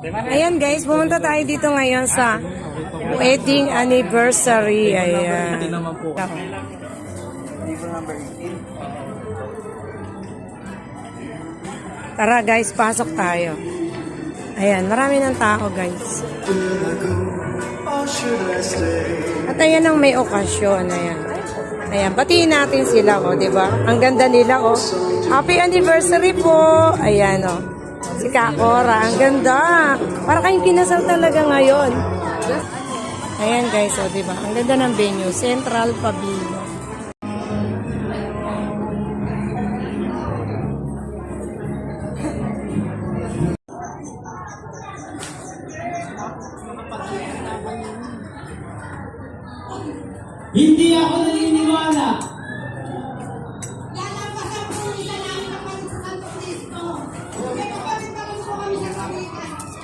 Ayan guys, pumunta tayo dito ngayon sa wedding anniversary. Ayan. Tara guys, pasok tayo. Ayan, marami ng tao guys. At ayan ang may okasyon. Ayan. Ayan, batiin natin sila, oh, di ba? Ang ganda nila, oh. Happy anniversary po! Ayan, oh. Si Kakora, ang ganda. Para kayong kinasal talaga ngayon. Ayan, guys, oh, di ba? Ang ganda ng venue, Central Pavilion. Hindi ako naniniwala